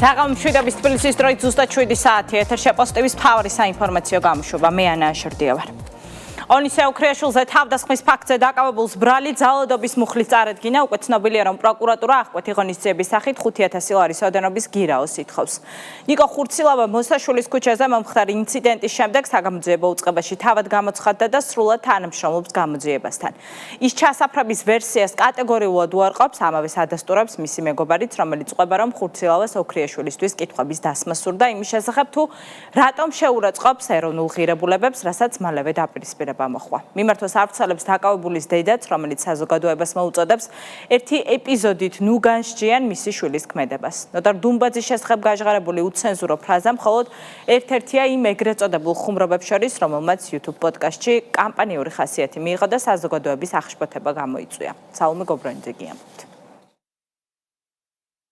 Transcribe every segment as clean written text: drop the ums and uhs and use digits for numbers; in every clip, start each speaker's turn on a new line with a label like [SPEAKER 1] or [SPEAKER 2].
[SPEAKER 1] საღამომშვიდობის თბილისის დროით ზუსტად 7 საათი ეთერში პოზიტივის მთავარი საინფორმაციო გამოშვება. მე ანა აშერდია ვარ. ონისე ოქრიაშვილზე თავდასხმის ფაქტზე დაკავებულს ბრალი ძალადობის მუხლის წარედგინა. უკვე ცნობილია, რომ პროკურატურა აღკვეთი ღონისძიების სახით 5,000 ლარის ოდენობის გირაოს ითხოვს. ნიკო ხურცილავა მოსაშვილის ქუჩაზე მომხდარ ინციდენტის შემდეგ საგამოძიებო უწყებაში თავად გამოცხადდა და სრულად თანამშრომლობს გამოძიებასთან. ის ჩასაფრების ვერსიას კატეგორიულად უარყოფს, ამავე ადასტურებს მისი მეგობარიც, რომელიც ყვება, რომ ხურცილავას ოქრიაშვილისთვის კითხვების დასმა სურდა იმის შესახებ, თუ რატომ შეურაცხყოფს ეროვნულ ღირებულებებს, რასაც მალევე დაპირისპირება. მიმართოს ავრცელებს დაკავებულის დედაც, რომელიც საზოგადოებას მოუწოდებს ერთი ეპიზოდით ნუ განსჯიან მისი შვილის ქმედებას. ნოტარ დუმბაძის შესახებ გაჟღერებული უცენზურო ფრაზა მხოლოდ ერთ-ერთია იმ ეგრეთ წოდებულ ხუმრობებს შორის, რომელმაც YouTube პოდკასტში კამპანიური ხასიათი მიიღო და საზოგადოების აღშფოთება გამოიწვია. საულმე გობრონიძე გიამბობთ.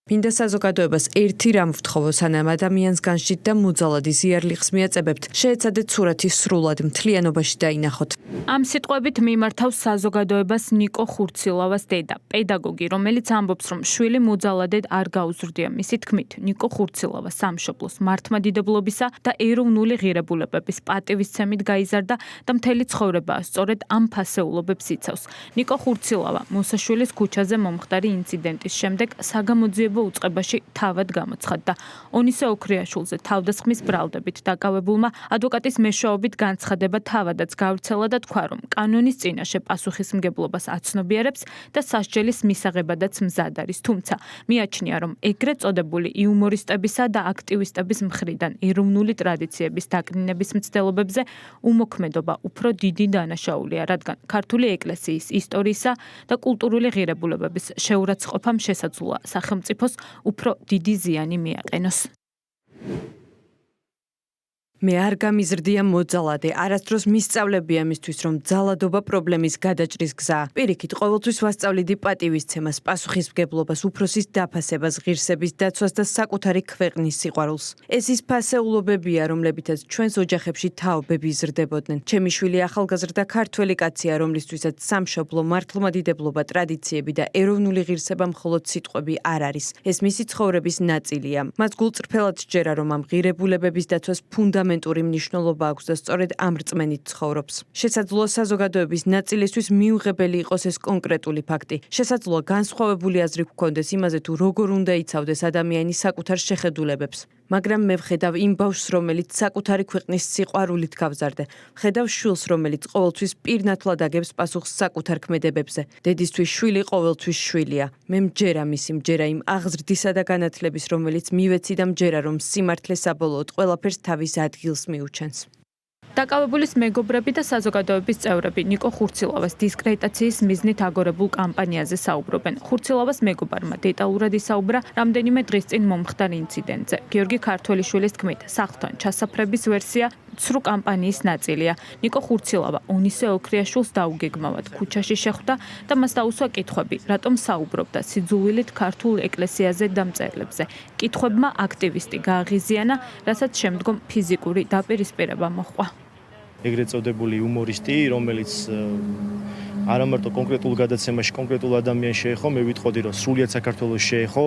[SPEAKER 2] მინდა საზოგადოებას ერთი რამ ვთხოვო, სანამ ადამიანს განსჯით და მოძალად იზიარლიხს მიაწებებთ, შეეცადეთ სურათი სრულად მთლიანობაში დაინახოთ.
[SPEAKER 3] ამ სიტყვებით მიმართავს საზოგადოებას ნიკო ხურცილავას დედა, პედაგოგი, რომელიც ამბობს, რომ შვილი მოძალადედ არ გაუზრდია. მისი თქმით, ნიკო ხურცილავა სამშობლოს მართლმადიდებლობისა და ეროვნული ღირებულებების პატივისცემით გაიზარდა და მთელი ცხოვრება სწორედ ამ ფასეულობებს იცავს. ნიკო ხურცილავა მოსაშვილის ქუჩაზე მომხდარი ინციდენტის შემდეგ საგამოძიებო უწყებაში თავად გამოცხადდა. ონისე ოქრიაშვილზე თავდასხმის ბრალდებით დაკავებულმა ადვოკატის მეშვეობით განცხადება თავადაც გავრცელა და თქვა, რომ კანონის წინაშე პასუხისმგებლობას აცნობიერებს და სასჯელის მისაღებადაც მზად არის. თუმცა მიაჩნია, რომ ეგრეთ წოდებული იუმორისტებისა და აქტივისტების მხრიდან ეროვნული ტრადიციების დაკნინების მცდელობებზე უმოქმედობა უფრო დიდი დანაშაულია, რადგან ქართული ეკლესიის ისტორიისა და კულტურული ღირებულებების შეურაცხყოფამ შესაძლოა სახელმწიფოს უფრო დიდი ზიანი მიაყენოს.
[SPEAKER 2] მე არ გამიზრდია მოძალადე, არასდროს მისწავლებია მისთვის, რომ ძალადობა პრობლემის გადაჭრის გზაა. პირიქით, ყოველთვის ვასწავლიდი პატივისცემას, პასუხისმგებლობას, უფროსის დაფასებას, ღირსების დაცვას და საკუთარი ქვეყნის სიყვარულს. ეს ის ფასეულობებია, რომლებითაც ჩვენს ოჯახებში თაობები იზრდებოდნენ. ჩემი შვილი ახალგაზრდა ქართველი კაცია, რომლისთვისაც სამშობლო, მართლმადიდებლობა, ტრადიციები და ეროვნული ღირსება მხოლოდ სიტყვები არ არის. ეს მისი ცხოვრების ნაწილია. მას გულწრფელად სჯერა, რომ ამ ღირებულებების დაცვას ფუნდამენტური მნიშვნელობა აქვს და სწორედ ამ რწმენით ცხოვრობს. შესაძლოა საზოგადოების ნაწილისთვის მიუღებელი იყოს ეს კონკრეტული ფაქტი. შესაძლოა განსხვავებული აზრი გქონდეს იმაზე, თუ როგორ უნდა იცავდეს ადამიანი საკუთარ შეხედულებებს. მაგრამ მე ვხედავ იმ ბავშვს, რომელიც საკუთარი ქვეყნის სიყვარულით გავზარდე. ვხედავ შვილს, რომელიც ყოველთვის პირნათლად აგებს პასუხს საკუთარ ქმედებებზე. დედისთვის შვილი ყოველთვის შვილია. მე მჯერა მისი მჯერა იმ აღზრდისა და განათლების, რომელიც მივეცი და მჯერა, რომ სიმართლე საბოლოოდ ყველაფერს თავის ადგილს მიუჩენს.
[SPEAKER 3] დაკავებულის მეგობრები და საზოგადოების წევრები ნიკო ხურცილავას დისკრედიტაციის მიზნით აგორებულ კამპანიაზე საუბრობენ. ხურცილავას მეგობარმა დეტალურად ისაუბრა რამდენიმე დღის წინ მომხდარ ინციდენტზე. გიორგი ქართველიშვილის თქმით, სახლთან ჩასაფრების ვერსია ცრუ კამპანიის ნაწილია. ნიკო ხურცილავა ონისე ოქრიაშვილს დაუგეგმავად ქუჩაში შეხვდა და მას დაუსვა კითხვები, რატომ საუბრობდა სიძულვილით ქართულ ეკლესიაზე და მწერლებზე. კითხვებმა აქტივისტი გააღიზიანა, რასაც შემდგომ ფიზიკური დაპირისპირება მოჰყვა.
[SPEAKER 4] ეგრეთ წოდებული იუმორისტი, რომელიც არა მარტო კონკრეტულ გადაცემაში კონკრეტულ ადამიანს შეეხო, მე ვიტყოდი, რომ სრულიად საქართველოს შეეხო,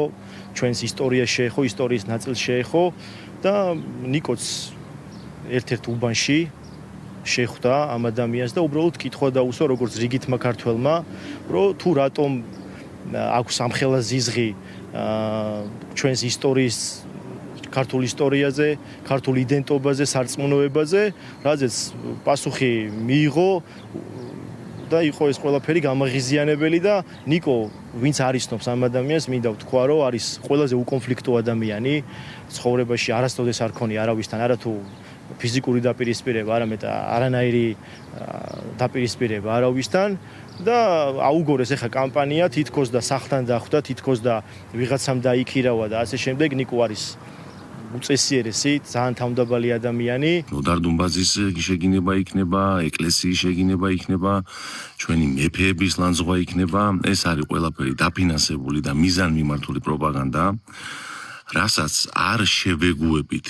[SPEAKER 4] ჩვენს ისტორიას შეეხო, ისტორიის ნაწილს შეეხო და ნიკოც ერთ-ერთ უბანში შეხვდა ამ ადამიანს და უბრალოდ კითხვა დაუსვა როგორც რიგითმა ქართველმა, რომ თუ რატომ აქვს ამხელა ზიზღი ჩვენს ისტორიის ქართულ ისტორიაზე, ქართულ იდენტობაზე, სარწმუნოებაზე, რაზეც პასუხი მიიღო და იყო ეს ყველაფერი გამაღიზიანებელი და ნიკო, ვინც არისნობს ამ ადამიანს, მინდა ვთქვა, რომ არის ყველაზე უკონფლიქტო ადამიანი, ცხოვრებაში არასდროს არ ქონია არავისთან, არათუ ფიზიკური დაპირისპირება, არამედ არანაირი დაპირისპირება არავისთან და აუგორეს ახლა კამპანია, თითქოს და სახლთან დახვდა, თითქოს და ვიღაცამ დაიქირავა და ასე შემდეგ. ნიკო არის უწესიერესი, ძალიან თავმდაბალი ადამიანი.
[SPEAKER 5] ნოდარ დუმბაძის შეგინება იქნება, ეკლესიის შეგინება იქნება, ჩვენი მეფეების ლანძღვა იქნება. ეს არის ყველაფერი დაფინანსებული და მიზანმიმართული პროპაგანდა, რასაც არ შევეგუებით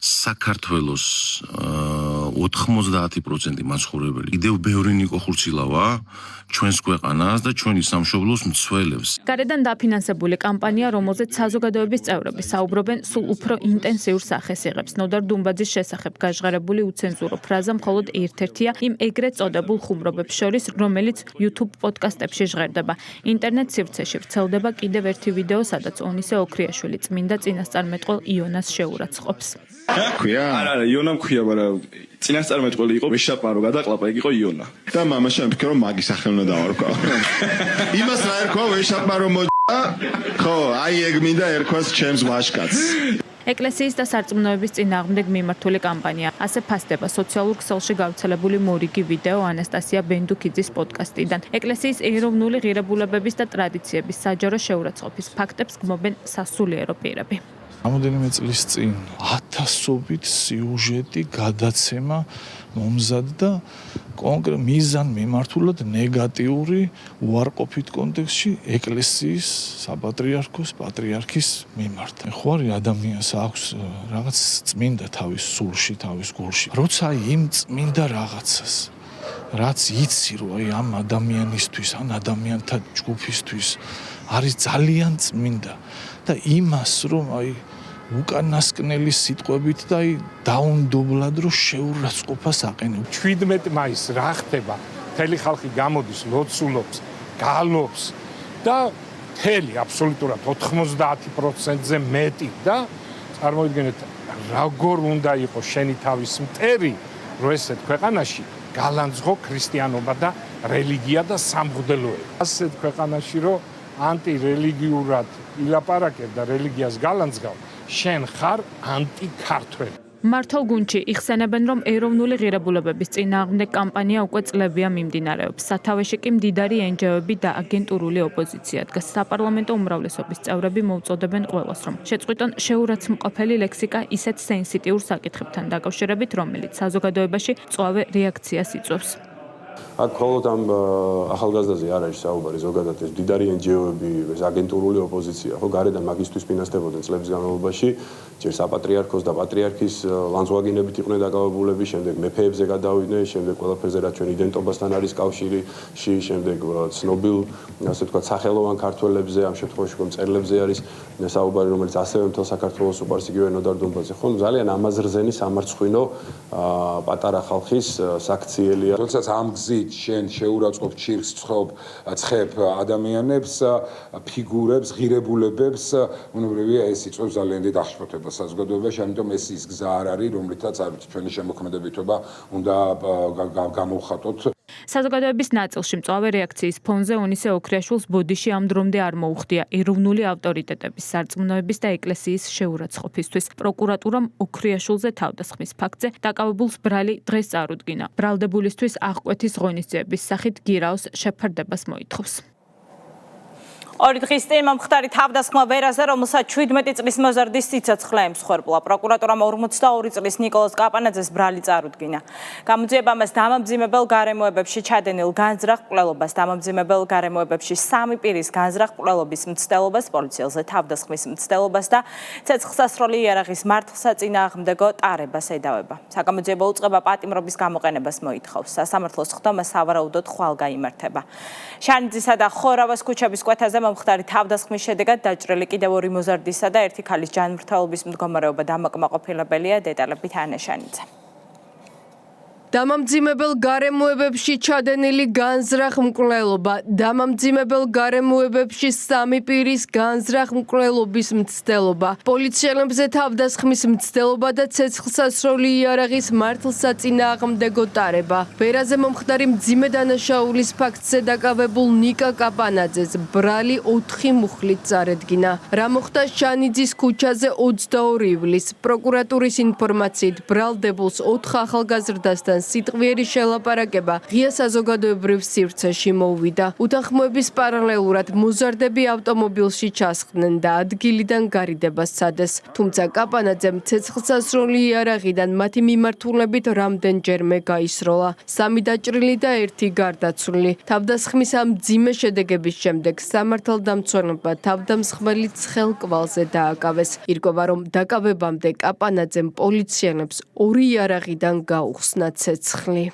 [SPEAKER 5] საქართველოს 90% მაცხოვრებელი კიდევ ბევრი ნიკო ხურცილავა ჩვენს ქვეყანას და ჩვენი სამშობლოს მცველებს.
[SPEAKER 3] გარედან დაფინანსებული კამპანია, რომელზეც საზოგადოების წევრები საუბრობენ სულ უფრო ინტენსიურ სახეს იღებს. ნოდარ დუმბაძის შესახებ გაჟღერებული უცენზურო ფრაზა მხოლოდ ერთ-ერთია იმ ეგრეთ წოდებულ ხუმრობებს შორის, რომელიც YouTube პოდკასტებში ჟღერდება. ინტერნეტ სივრცეში ვრცელდება კიდევ ერთი ვიდეო, სადაც ონისე ოქრიაშვილი წმინდა წინასწარმეტყველ იონას შეურაცხყოფს.
[SPEAKER 6] არა, იონა მქვია, მაგრამ წინასწარმეტყველი იყო ვეშაპარო, გადაყლაპა, იქ იყო იონა. და მამაშა მიფიქრე რომ მაგის სახელი უნდა დავარქვა. იმას რა ერქვა ვეშაპარო მოჭა? ხო, აი ეგ მინდა ერქვას ჩემს ვაშკაცს.
[SPEAKER 3] ეკლესიის და სარწმუნოების წინააღმდეგ მიმართული კამპანია. ასე ფასდება სოციალურ ქსელში გავრცელებული მორიგი ვიდეო ანასტასია ბენდუკიძის პოდკასტიდან. ეკლესიის ეროვნული ღირებულებების და ტრადიციების საჯარო შეურაცხყოფის ფაქტებს გმობენ სასულიერო პირები.
[SPEAKER 7] Რამოდენიმე წლის წინ ათასობით სიუჟეტი გადაცემა მომზადდა კონკრეტ მიზან მიმართულად ნეგატიური უარყოფით კონტექსტში ეკლესიის საპატრიარქოს პატრიარქის მიმართ. ხო არის ადამიანს აქვს რაღაც წმინდა თავის სულში, თავის გულში. როცა იმ წმინდა რაღაცას რაც იცი რომ აი ამ ადამიანისთვის, ან ადამიანთა ჯგუფისთვის არის ძალიან წმინდა და იმას რომ აი უკანასკნელი სიტყვებით და აი დაუნდობლად რომ შეურაცხყოფას აყენებ.
[SPEAKER 8] 17 მაისს რა ხდება? მთელი ხალხი გამოდის, ლოცულობს, გალობს და მთელი აბსოლუტურად 90%-ზე მეტი და წარმოიდგინეთ როგორ უნდა იყოს შენი თავის მტერი, რომ ესეთ ქვეყანაში გალანძღო ქრისტიანობა და რელიგია და სამღვდელოება. ასეთ ქვეყანაში რომ ანტირელიგიურად ილაპარაკებ და რელიგიას გალანძღავ, შენ ხარ ანტიქართველი.
[SPEAKER 3] მართალ გუნდში იხსენებენ, რომ ეროვნული ღირებულებების წინააღმდეგ კამპანია უკვე წლებია მიმდინარეობს. სათავეში კი მდიდარი NGO-ები და აგენტურული ოპოზიცია დგას. საპარლამენტო უმრავლესობის წევრები მოუწოდებენ ყველას, რომ შეწყვიტონ შეურაცხმყოფელი ლექსიკა ისეთ სენსიტიურ საკითხებთან დაკავშირებით, რომელიც საზოგადოებაში მწვავე რეაქციას იწვევს.
[SPEAKER 9] აქ მხოლოდ ამ ახალგაზრდაზე არ არის საუბარი, ზოგადად ეს მდიდარი NGO-ები, ეს აგენტურული ოპოზიცია, ხო, გარედან მაგისტვის ფინანსდებოდნენ წლების განმავლობაში, ჯერ საპატრიარქოს და პატრიარქის ლანძღვაგინებით იყვნენ დაკავებულები, შემდეგ მეფეებზე გადავიდნენ, შემდეგ ყველაფერზე რაც ჩვენ იდენტობასთან არის კავშირი, შემდეგ ცნობილ, ასე ვთქვათ, სახელოვან ქართველებზე, ამ შემთხვევაში მწერლებზე არის საუბარი, რომელიც ასევე მთელ საქართველოს უყარს იგივე ნოდარ დუმბაძე, ხო, ძალიან ამაზრზენი სამარცხვინო პატარა ხალხის საქციელია.
[SPEAKER 10] როდესაც ამ გზით შენ შეურაცხყოფ, ჩირს ცხებ ადამიანებს, ფიგურებს, ღირებულებებს, უნებრივია ეს იწვევს ძალიან დიდ აღშფოთებას საზოგადოებაში, ამიტომ ეს ის გზა არ არის, რომლითაც არ ვიცი, ჩვენი შემოქმედებითობა უნდა გამოვხატოთ.
[SPEAKER 3] საზოგადოების ნაწილში მწვავე რეაქციის ფონზე ონისე ოქრიაშვილს ბოდიში ამ დრომდე არ მოუხდია ეროვნული ავტორიტეტების, სარწმუნოების და ეკლესიის შეურაცხყოფისთვის. პროკურატურამ ოქრიაშვილზე თავდასხმის ფაქტზე დაკავებულს ბრალი დღეს წარუდგინა. ბრალდებულისთვის აღკვეთის ღონისძიების სახით გირაოს შეფარდებას მოითხოვს.
[SPEAKER 1] ორი დღის წინ მომხდარი თავდასხმა ვერაზე, რომელსაც 17 წლის მოზარდის სიცოცხლე ემსხვერპლა. პროკურატურამ 42 წლის ნიკოლოზ კაპანაძეს ბრალი წარუდგინა. გამოძიება მას დამამძიმებელ გარემოებებში ჩადენილ განზრახ მკვლელობას, დამამძიმებელ გარემოებებში 3 პირის განზრახ მკვლელობის მცდელობას, პოლიციელზე თავდასხმის მცდელობას და ცეცხლსასროლი იარაღის მართლსაწინააღმდეგო ტარებას ედავება. საგამოძიებო უწყება პატიმრობის გამოყენებას მოითხოვს. სასამართლოს ხდომა სავარაუდოდ ხვალ გაიმართება. შანიძისა და ხორავას ქუჩების კვეთაზე მომხდარი თავდასხმის შედეგად დაჭრილი კიდევ 2 მოზარდისა და 1 ქალის ჯანმრთელობის მდგომარეობა დამაკმაყოფილებელია. დეტალებით ანა შანიძე.
[SPEAKER 11] დამამძიმებელ გარემოებებში ჩადენილი განზრახ მკვლელობა, დამამძიმებელ გარემოებებში 3 პირის განზრახ მკვლელობის მცდელობა, პოლიციელებზე თავდასხმის მცდელობა და ცეცხლსასროლი იარაღის მართლსაწინააღმდეგო ტარება. ვერაზე მომხდარი მძიმე დანაშაულის ფაქტზე დაკავებულ ნიკა კაპანაძეს ბრალი 4 მუხლით წარედგინა. რა მოხდა შანიძის ქუჩაზე 22 ივლისს. პროკურატურის ინფორმაციით ბრალდებულს 4 ახალგაზრდასთან სიტყვიერი შელაპარაკება ღია საზოგადოებრივ სივრცეში მოვიდა. უთანხმოების პარალელურად მოზარდები ავტომობილში ჩასხდნენ და ადგილიდან გარიდება სცადეს. თუმცა კაპანაძემ ცეცხლსასროლი იარაღიდან მათი მიმართულებით რამდენჯერმე გაისროლა. 3 დაჭრილი და 1 გარდაცვლილი. თავდასხმის ამ მძიმე შედეგების შემდეგ სამართალდამცველებმა თავდამსხმელი ცხელ კვალზე დააკავეს. ირკვევა, რომ დაკავებამდე კაპანაძემ პოლიციელებს 2 იარაღიდან გაუხსნა ცეცხლი.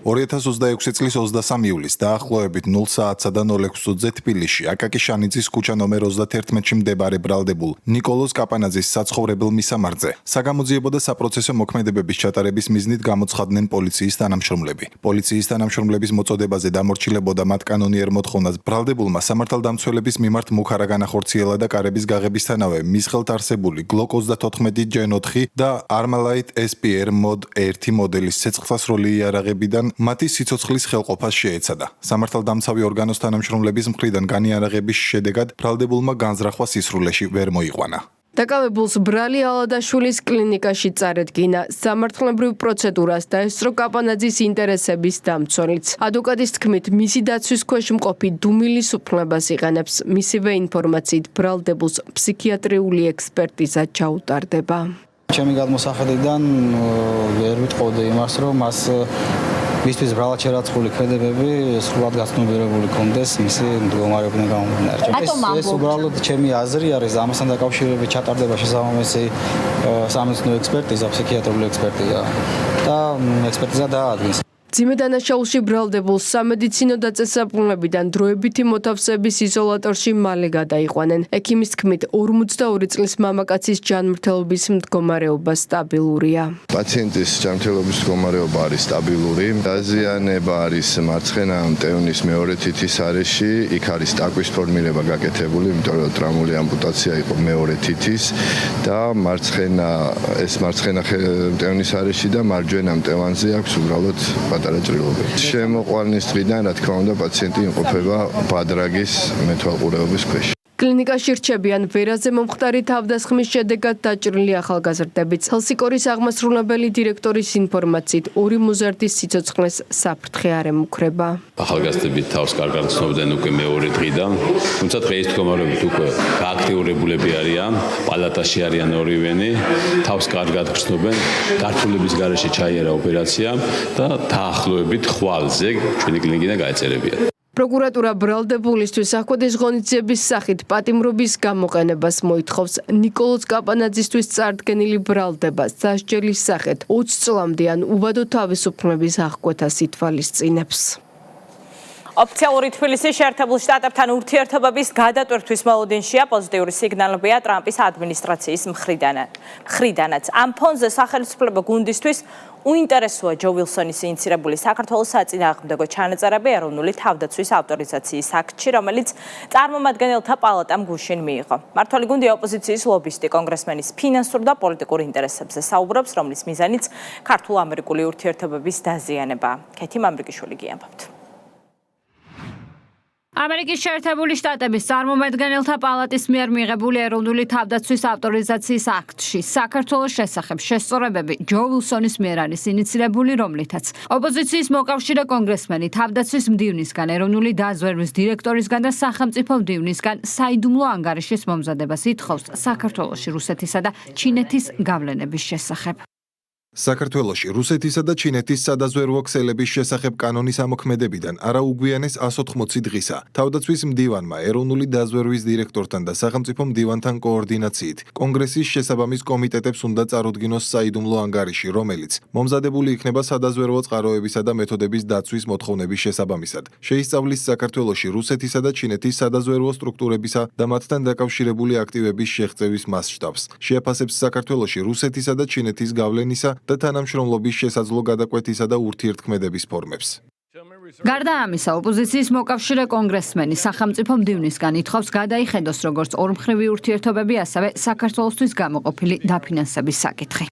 [SPEAKER 12] 2026 წლის 23 ივლისს დაახლოებით 0 საათსა და 06 წუთზე თბილისში აკაკი შანიძის ქუჩა ნომერ 31-ში მდებარე ბრალდებულ ნიკოლოზ კაპანაძის საცხოვრებელ მისამართზე საგამოძიებო და საპროცესო მოქმედებების ჩატარების მიზნით გამოცხადდნენ პოლიციის თანამშრომლები. პოლიციის თანამშრომლების მოწოდებაზე დამორჩილებოდა მათ კანონიერ მოთხოვნას ბრალდებულმა სამართალდამცველების მიმართ მუხარა განახორციელა და კარების გაღებისთანავე მის ხელთ არსებული Glock 34 Gen 4 და Armalite SPR Mod 1 მოდელის ცეცხლსასროლი იარაღებიდან მათი სიცოცხლის ხელყოფას შეეცადა. სამართალდამცავი ორგანოს თანამშრომლების მხრიდან განიარაღების შედეგად ბრალდებულმა განზრახვა სისრულეში ვერ მოიყვანა.
[SPEAKER 11] დაკავებულს ბრალი ალადაშვილის კლინიკაში წარედგინა. სამართლებრივ პროცედურას დაესწრო კაპანაძის ინტერესების დამცველიც. ადვოკატის თქმით, მისი დაცვის ქვეშ მყოფი დუმილის უფლებას იყენებს. მისივე ინფორმაციით ბრალდებულს ფსიქიატრიული ექსპერტიზა ჩაუტარდება.
[SPEAKER 13] ჩემი გადმოსახედიდან ვერ ვიტყოდი იმას, რომ მას მისთვის ბრალად შერაცხული ქმედებები სრულად გაცნობიერებული კონდეს მისი მდგომარეობიდან გამომდინარე. ეს უბრალოდ ჩემი აზრი არის, ამასთან დაკავშირებით ჩატარდება შესაბამისი სამედიცინო ექსპერტიზა, ფსიქიატრიული ექსპერტიზა და ექსპერტიზა დაადგინს.
[SPEAKER 11] მძიმე დანაშაულში ბრალდებულს სამედიცინო დაწესებულებიდან დროებითი მოთავსების იზოლატორში მალე გადაიყვანენ. ექიმის თქმით, 42 წლის მამაკაცის ჯანმრთელობის მდგომარეობა სტაბილურია.
[SPEAKER 14] პაციენტის ჯანმრთელობის მდგომარეობა არის სტაბილური. დაზიანება არის მარცხენა მტევნის მეორე თითის არეში, იქ არის ტაკვის ფორმირება გაკეთებული, იმიტომ რომ ტრამული ამპუტაცია იყო მეორე თითის და მარცხენა მტევნის არეში და მარჯვენა მტევანზე აქვს უბრალოდ შემოყვანის დღიდან, რა თქმა უნდა, პაციენტი იმყოფება ბადრაგის მეთვალყურეობის ქვეშ.
[SPEAKER 11] კლინიკაში რჩებიან ვერაზე მომხდარი თავდასხმის შედეგად დაჭრილი ახალგაზრდები. ცელსიკორის აღმასრულებელი დირექტორის ინფორმაციით 2 მოზარდის სიცოცხლეს საფრთხე არ ემუქრება.
[SPEAKER 15] ახალგაზრდები თავს კარგად ცნობდნენ უკვე მეორე დღიდან, თუმცა დღეის მდგომარეობით უკვე გააქტიურებულები არიან, პალატაში არიან ორივენი, თავს კარგად გრძნობენ, გართულების გარეშე ჩაიარა ოპერაცია და დაახლოებით ხვალზე ჩვენი კლინიკიდან გაეწერებიან.
[SPEAKER 11] პროკურატურა ბრალდებულისთვის ახვედის ღონისძიების სახით პატიმრობის გამოყენებას მოითხოვს. ნიკოლოზ კაპანაძისთვის წარდგენილი ბრალდება სასჯელის სახით 20 წლამდე ან უბადო თავისუფლების აღკვეთას ითვალისწინებს.
[SPEAKER 1] ოფიციალური თბილისის შეერთებულ შტატებთან ურთიერთობების გადატვირთვის მოლოდინშია პოზიტიური სიგნალებია ტრამპის ადმინისტრაციის მხრიდანაც. ამ ფონზე სახელმწიფო გუნდისთვის უინტერესოა ჯო ვილსონის ინიცირებული საქართველოს საწინააღმდეგო ჩანაწერები ეროვნული თავდაცვის ავტორიზაციის აქტში, რომელიც წარმომადგენელთა პალატამ გუშინ მიიღო. მმართველი გუნდი ოპოზიციის ლობისტი კონგრესმენის ფინანსურ და პოლიტიკურ ინტერესებზე საუბრობს, რომლის მიზანიც ქართულ-ამერიკული ურთიერთობების დაზიანებაა. ქეთი მამრიკიშვილი გიამბობთ.
[SPEAKER 3] ამერიკის შეერთებული შტატების წარმომადგენელთა პალატის მიერ მიღებული ეროვნული თავდაცვის ავტორიზაციის აქტში საქართველოს შესახებ შესწორებები ჯო ვილსონის მიერ არის ინიცირებული, რომლითაც ოპოზიციის მოკავშირე კონგრესმენი თავდაცვის მდივნისგან, ეროვნული დაზვერვის დირექტორისგან და სახელმწიფო მდივნისგან საიდუმლო ანგარიშის მომზადებას ითხოვს საქართველოში რუსეთისა და ჩინეთის გავლენების შესახებ.
[SPEAKER 12] საქართველოში რუსეთისა და ჩინეთის სადაზვერვო ქსელების შესახებ კანონის ამოქმედებიდან არა უგვიანეს 180 დღისა თავდაცვის მდივანმა ეროვნული დაზვერვის დირექტორთან და სახელმწიფო მდივანთან კოორდინაციით კონგრესის შესაბამის კომიტეტებს უნდა წარუდგინოს საიდუმლო ანგარიში, რომელიც მომზადებული იქნება სადაზვერვო წყაროებისა და მეთოდების დაცვის მოთხოვნების შესაბამისად. შეისწავლის საქართველოში რუსეთისა და ჩინეთის სადაზვერვო სტრუქტურებისა და მათთან დაკავშირებული აქტივების შეღწევის მასშტაბს. შეაფასებს საქართველოში რუსეთისა და ჩინეთის გავლენისა და თანამშრომლობის შესაძლო გადაკვეთისა და ურთიერთქმედების ფორმებს.
[SPEAKER 3] გარდა ამისა, ოპოზიციის მოკავშირე კონგრესმენი სახელმწიფო მდივნისგან ითხოვს გადაიხედოს როგორც ორმხრივი ურთიერთობები, ასევე საქართველოსთვის გამოყოფილი დაფინანსების საკითხი.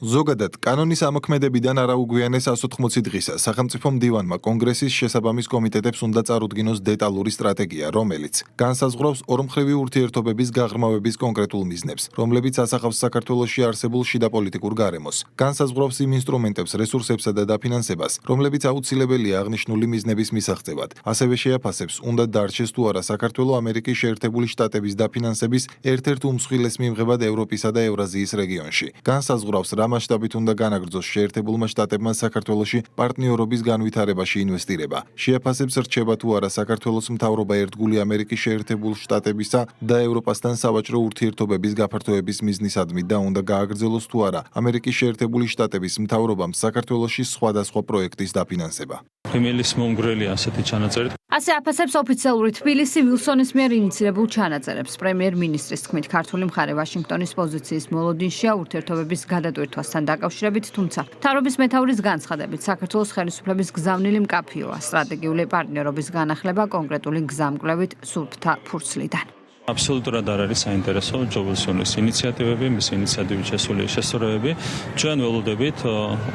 [SPEAKER 12] ზოგადად, კანონის ამოქმედებიდან არაუგვიანეს 180 დღისა სახელმწიფო მდივანმა კონგრესის შესაბამის კომიტეტებს უნდა წარუდგინოს დეტალური სტრატეგია, რომელიც განსაზღვრავს ორმხრივი ურთიერთობების გაღრმავების კონკრეტულ მიზნებს, რომლებიც ასახავს საქართველოში არსებულ შიდა პოლიტიკურ გარემოს, განსაზღვრავს იმ ინსტრუმენტებს, რესურსებსა და დაფინანსებას, რომლებიც აუცილებელია აღნიშნული მიზნების მისაღწევად. ასევე შეაფასებს, უნდა დარჩეს თუ არა საქართველო ამერიკის შეერთებული შტატების დაფინანსების ერთ-ერთ უმსხვილეს მიმღებად ევროპისა და ევრაზიის რეგიონში. განსაზღვრავს რა მასშტაბით უნდა განაგრძოს შეერთებულმა შტატებმა საქართველოში პარტნიორობის განვითარებაში ინვესტირება. შეაფასებს რჩება თუ არა საქართველოს მთავრობა ერთგული ამერიკის შეერთებულ შტატებისა და ევროპასთან სავაჭრო ურთიერთობების გაფართოების მიზნისადმი და უნდა გააგრძელოს თუ არა ამერიკის შეერთებული შტატების მთავრობამ საქართველოში სხვადასხვა პროექტის დაფინანსება.
[SPEAKER 16] ფემილის მომგვრელი ასეთი ჩანაწერით.
[SPEAKER 17] ასე აფასებს ოფიციალური თბილისი ვილსონის მიერ ინიციირებულ ჩანაწერებს. პრემიერ-მინისტრის თქმით, ქართული მხარე ვაშინგტონის პოზიციის მოლოდინშია ურთიერთობების გადატვირთვასთან დაკავშირებით, თუმცა მთავრობის მეთაურის განცხადებით, საქართველოს ხელისუფლების გზავნილი მკაფიოა სტრატეგიული პარტნიორობის განახლება კონკრეტული გზამკვლევით სუფთა ფურცლიდან.
[SPEAKER 16] აბსოლუტურად არ არის საინტერესო ჯო ვილსონის ინიციატივები, მისი ინიციატივით შესული შესწორებები. ჩვენ ველოდებით